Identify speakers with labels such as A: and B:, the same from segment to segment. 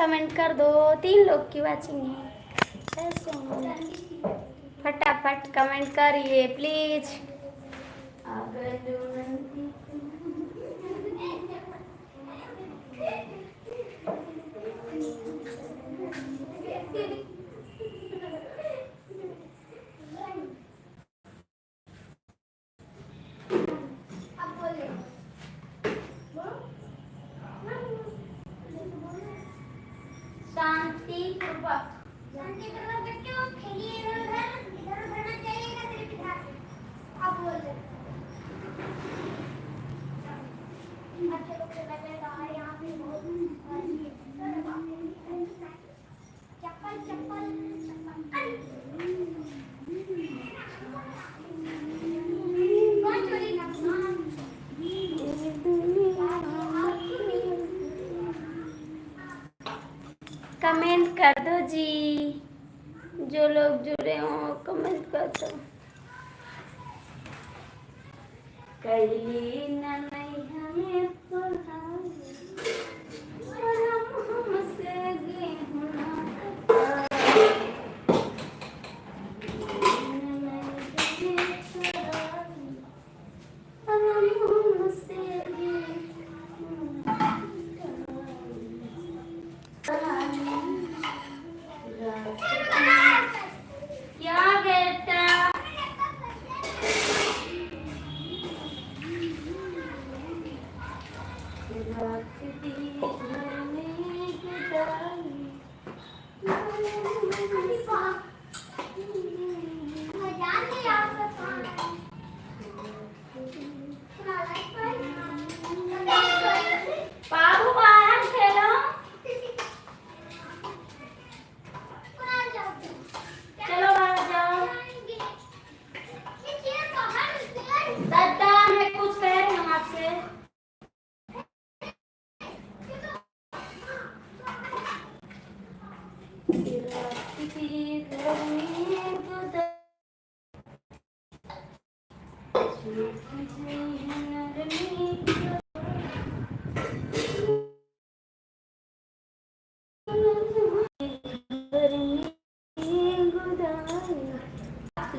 A: Comment कर दो। 3 लोग की वाचिंग है, ऐसे हैं। फटाफट कमेंट करिए प्लीज। शांति पूर्वक, शांति पूर्वक बच्चों खेलिए। इधर उधर बढ़ना चाहिए ना, सिर्फ इधर आप बोल रहे। अच्छा लोग से बैठेगा यहाँ पे बहुत चप्पल चप्पल कौन चोरी करना। कमेंट कर दो जी, जो लोग जुड़े हो कमेंट कर दो। कैली नहीं हमें हमसे गेहूं क्या बेटा बाबू बाहर खेलो। चलो बाहर जाओ। दादा मैं कुछ कह रही हूँ आपसे।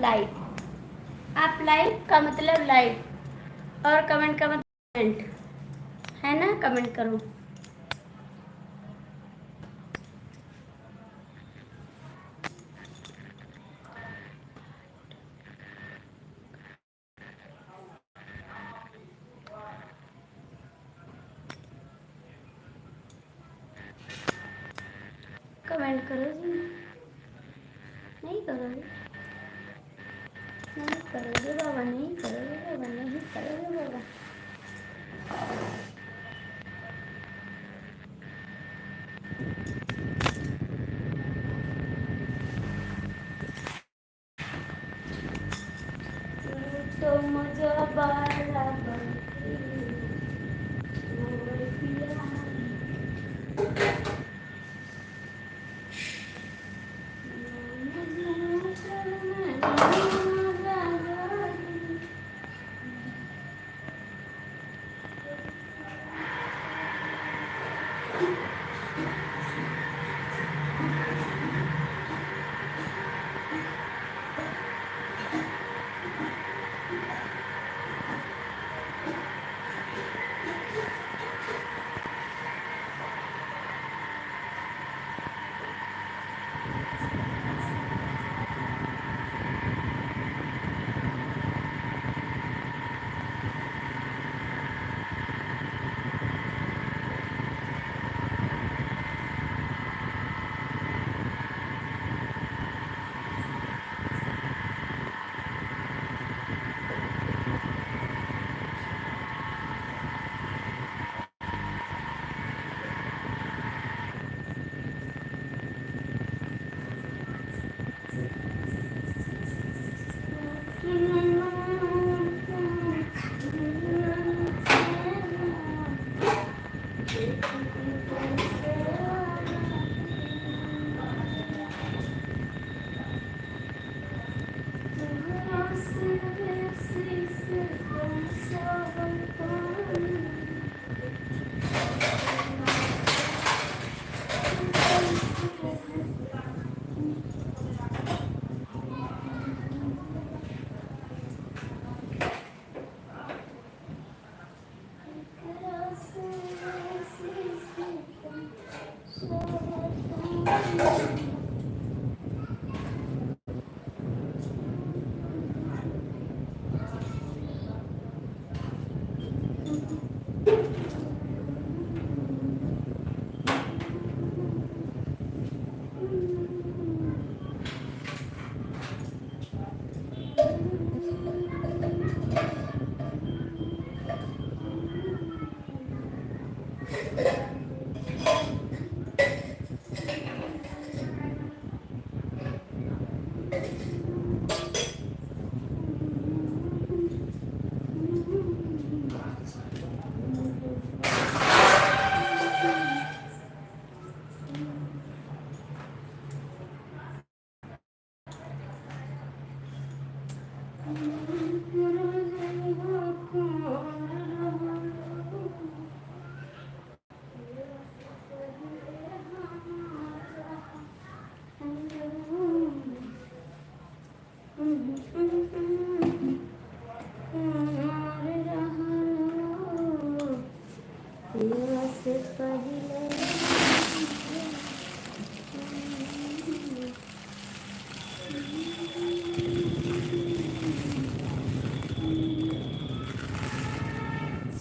A: लाइट, आप लाइट का मतलब लाइट और कमेंट का मतलब कमेंट है ना। कमेंट करो। कमेंट करो जी। नहीं करोगे, नहीं करोगे बाबा, नहीं करोगे बाबा, नहीं करोगे बाबा। तो मुझे बाला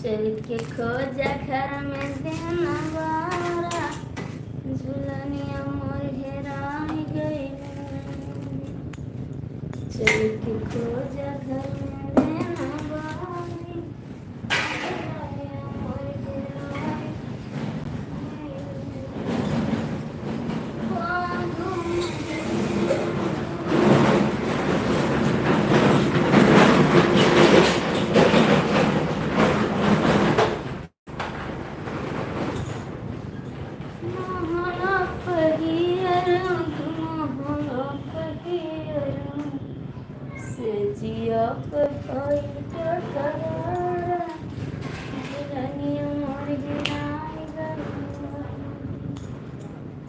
A: चल के खोजा घर में देना वारा, झुलनिया मोर हेराई गई। चल के खोजा घर में देना वारी, झुलनिया मोर हेराई जिया पर कोई टकराया, झुलनिया मोर हेराई गई।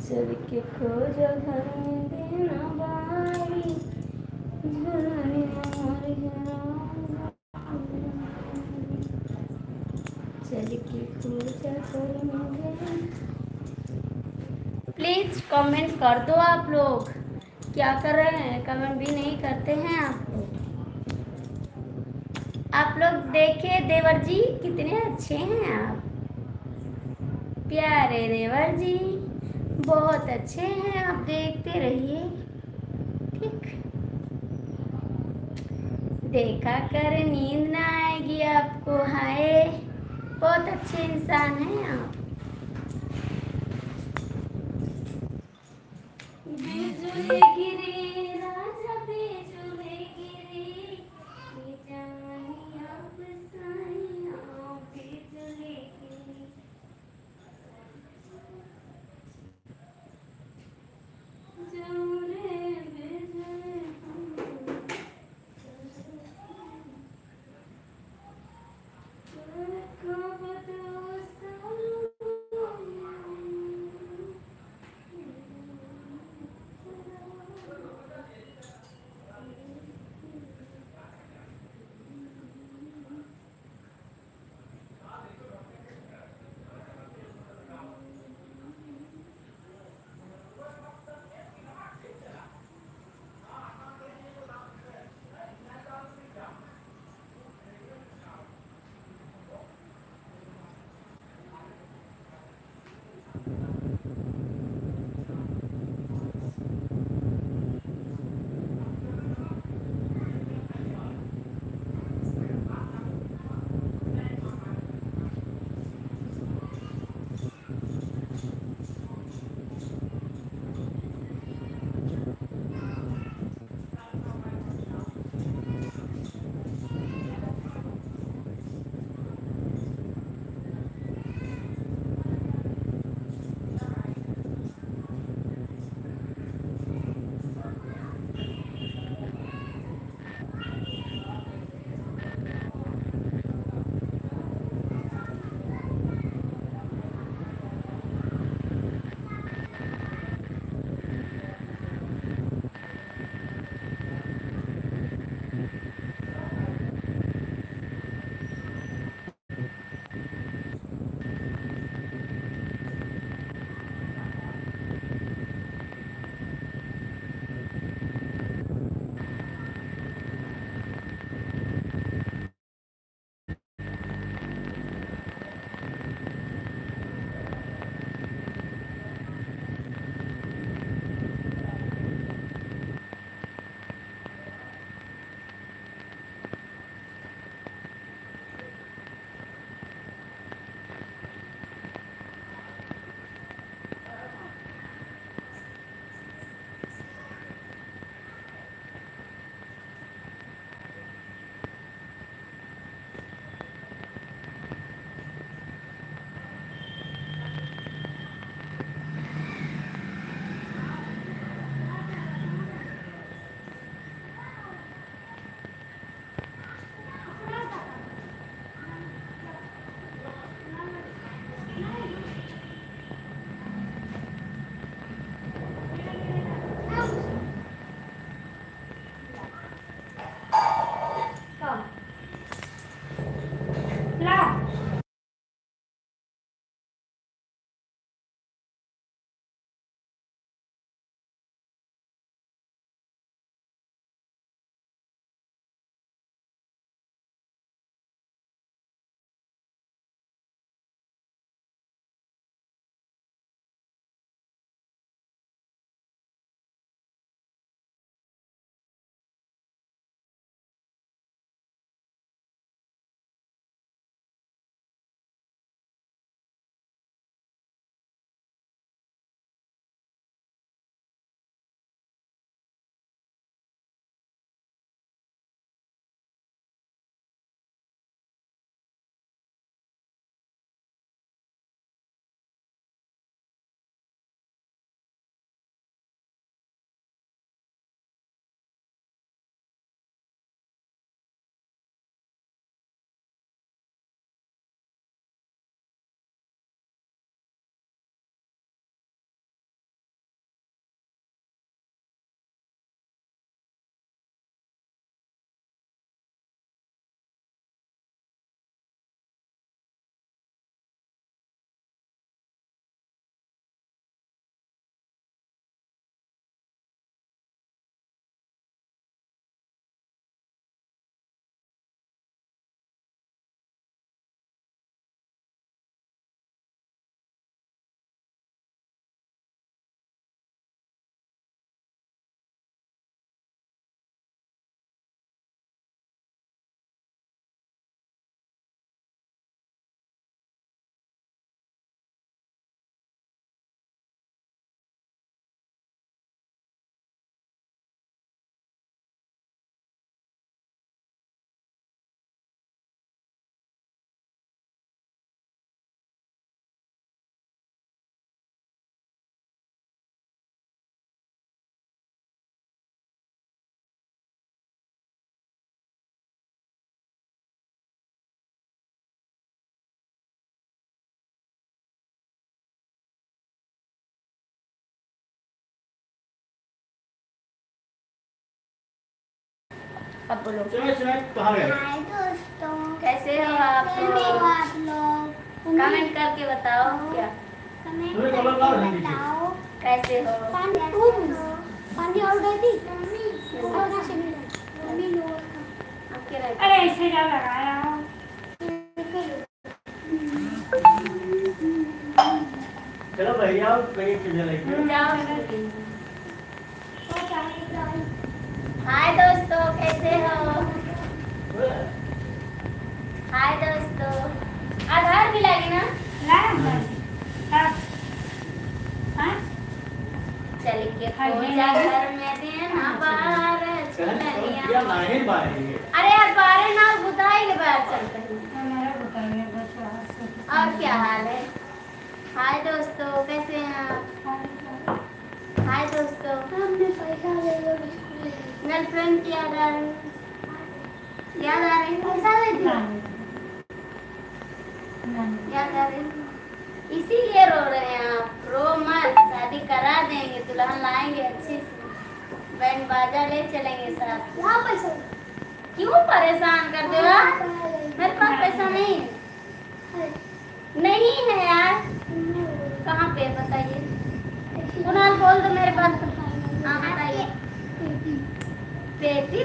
A: चल के खोजा घर में देना बारी, झुलनिया मोर हेराई गई। चल के खोजा घर में देना। प्लीज कमेंट कर दो आप लोग। क्या कर रहे हैं, कमेंट भी नहीं करते हैं आप लोग। आप लोग देखिए देवर जी कितने अच्छे हैं आप, प्यारे देवर जी बहुत अच्छे हैं। आप देखते रहिए, ठीक। देखा कर नींद ना आएगी आपको। हाय, बहुत अच्छे इंसान हैं आप। बिजुली गिरी राजा बिजुली गिरी, जानिया बसाइया बिजुली गिरी। जोरे बिजुली कब तो अब बोलो।
B: कहाँ गए?
C: हाय दोस्तों,
A: कैसे हो आप
C: लोग?
A: कमेंट करके बताओ क्या
C: कमेंट
B: तुम्हें कलर
C: करके
B: लाओ रंग नीचे।
C: बताओ
A: कैसे हो।
C: पानी और दे दी और ना से मम्मी लोग
A: आपके रहते
C: अरे ऐसे क्या लगाया
B: चलो भैया कहीं चीजें लेके
A: जाओ। हाय दोस्तों कैसे हो। हाय दोस्तों आधार मिलाएगी ना। चल के पूजा घर में देना बार चलनिया।
B: नहीं पाएंगे।
A: अरे यार बारे ना बुताई के बाहर चलते हैं। और क्या हाल है। हाय दोस्तों कैसे हैं आप। हाय दोस्तों गर्लफ्रेंड की याद आ रही याद आ रही याद आ रही इसीलिए रो रहे हैं आप। रो मत शादी करा देंगे दुल्हन लाएंगे अच्छी से बैंड बाजा ले चलेंगे साथ। क्यों परेशान कर दे आप। मेरे पास पैसा नहीं है। नहीं है यार कहाँ पे बताइए। कुणाल बोल दो मेरे पास। हाँ बताइए। पेटी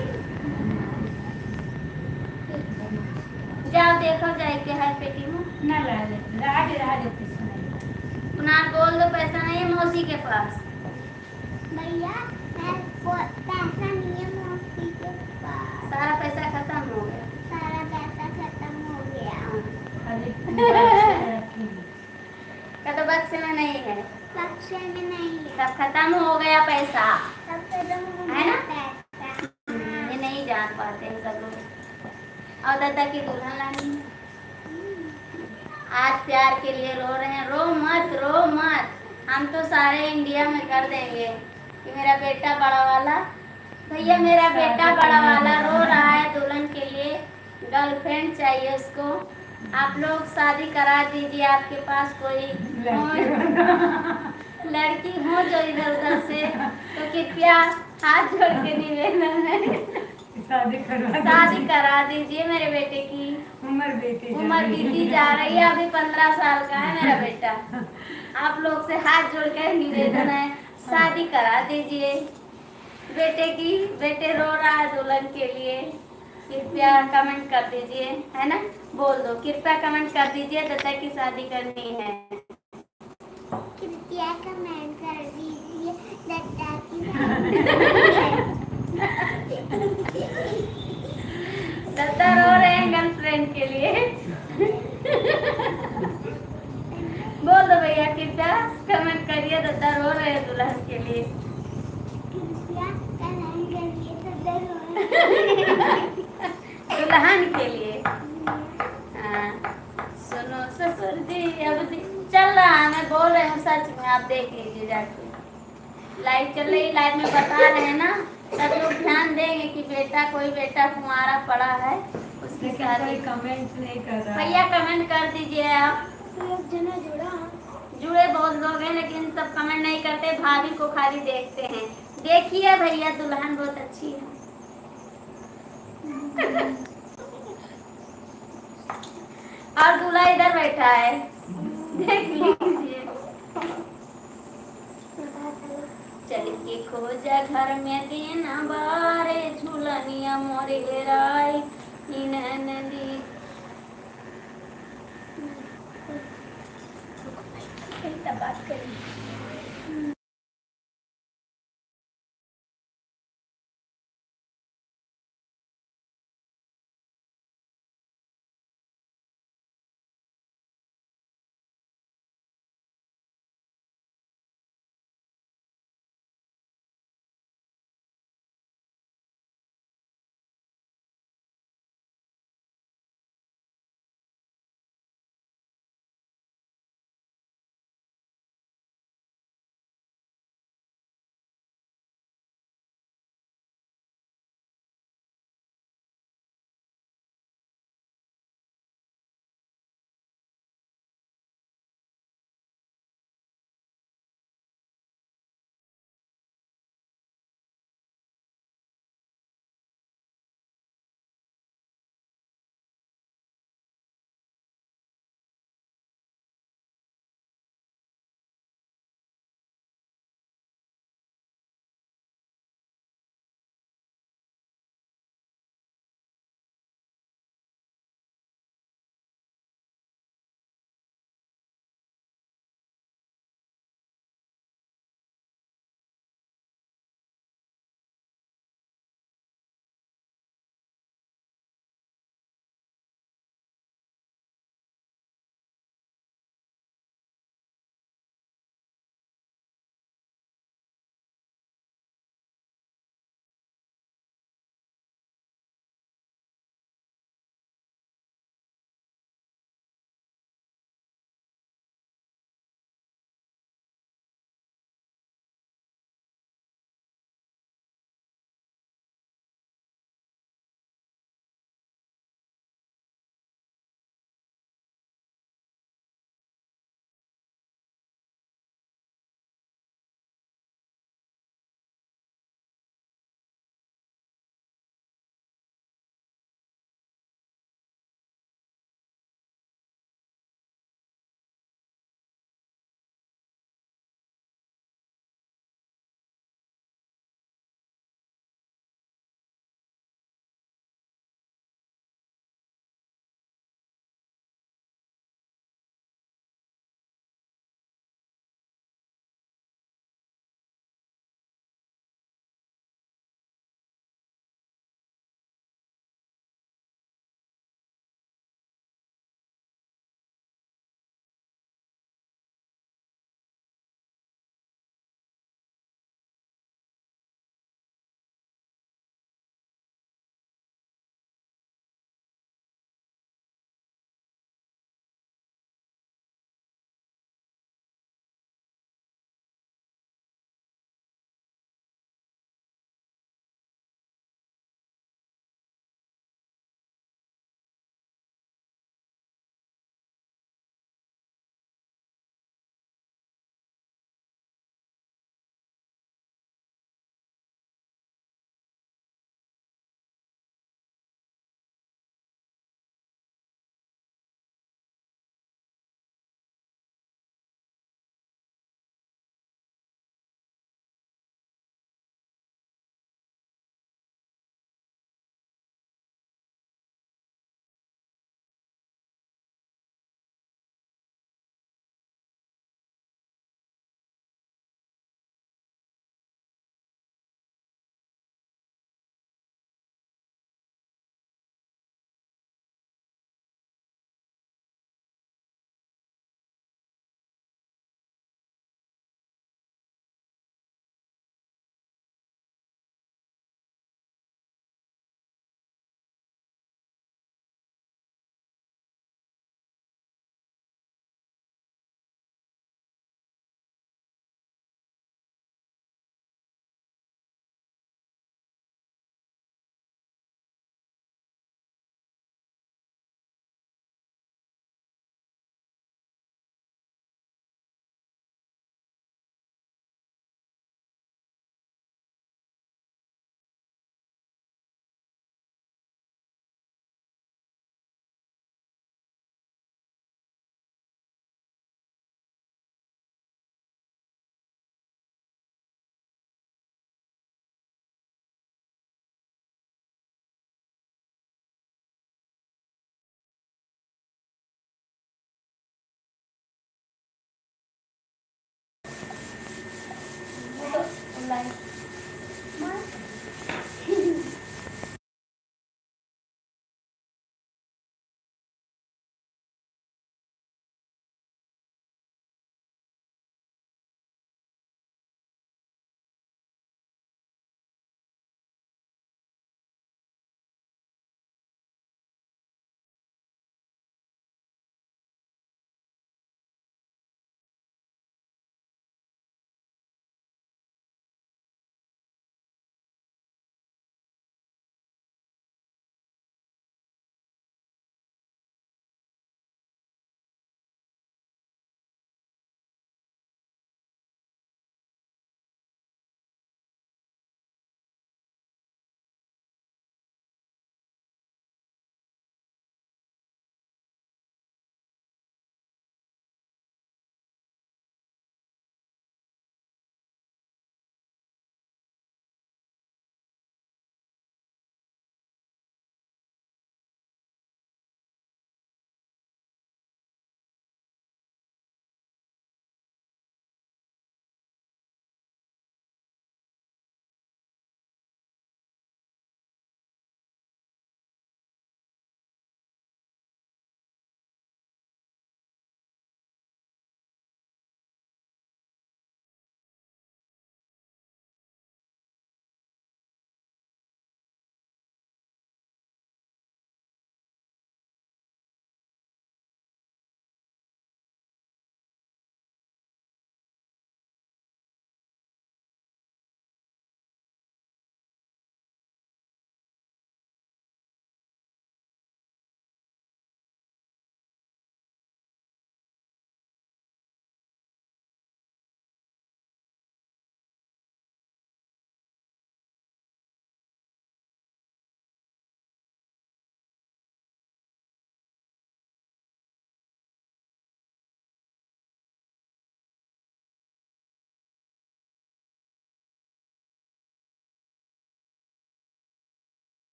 A: जाओ देखो जाए क्या है पेटी में। कुणाल बोल दो पैसा नहीं है मौसी के पास।
C: भैया पैसा नहीं है मौसी के पास।
A: सारा पैसा खत्म हो गया।
C: सारा पैसा खत्म हो गया।
A: क्या तो बक्से में नहीं है।
C: बक्से में नहीं है।
A: सब खत्म हो गया पैसा
C: सब खत्म हो
A: है
C: गया
A: ना?
C: पैसा।
A: ये नहीं जान पाते हैं सब लोग। और दादा की दुल्हन लानी है। आज प्यार के लिए रो रहे हैं। रो मत हम तो सारे इंडिया में कर देंगे कि मेरा बेटा बड़ा वाला भैया मेरा बेटा बड़ा वाला रो रहा है दुल्हन के लिए। गर्लफ्रेंड चाहिए उसको। आप लोग शादी करा दीजिए। आपके पास कोई लड़की हो जो इधर उधर से तो कृपया हाथ जोड़ के निवेदन है शादी करा दीजिए मेरे बेटे की। उम्र बीती जा रही है। अभी 15 साल का है मेरा बेटा। आप लोग से हाथ जोड़ के निवेदन है शादी करा दीजिए बेटे की। बेटे रो रहा है दुल्हन के लिए। कृपया कमेंट कर दीजिए है ना। बोल दो कृपया कमेंट कर दीजिए दत्ता की शादी करनी है।
C: कृपया कमेंट कर दीजिए दत्ता की शादी।
A: दत्ता रो रहे हैं गर्लफ्रेंड के लिए। बोल दो भैया कृपया कमेंट करिए दत्ता रो रहे हैं दुल्हन के लिए।
C: कृपया कमेंट करिए दत्ता रो रहे हैं
A: दुल्हन के लिए। हाँ, सुनो ससुर जी अब चल रहा है। मैं बोल रही हूँ सच में आप देख लीजिए जाके। लाइव चल रही लाइव में बता रहे हैं ना। सब लोग ध्यान देंगे कि बेटा कोई बेटा कुंवारा पड़ा है उसकी शादी।
D: कमेंट नहीं कर रहा
A: भैया कमेंट कर दीजिए आप। जुड़े बहुत लोग हैं लेकिन सब कमेंट नहीं करते। भाभी को खाली देखते हैं। देखिए भैया दुल्हन बहुत अच्छी है। और दूल्हा इधर बैठा है देख लीजिए। चल के खोजा घर में देना बारे झूलनिया मोरे राय नदी। बात करें।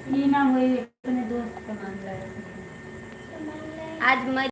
D: ये ना हुई अपने दोस्त का मामला है।
C: सामान लाए।
A: आज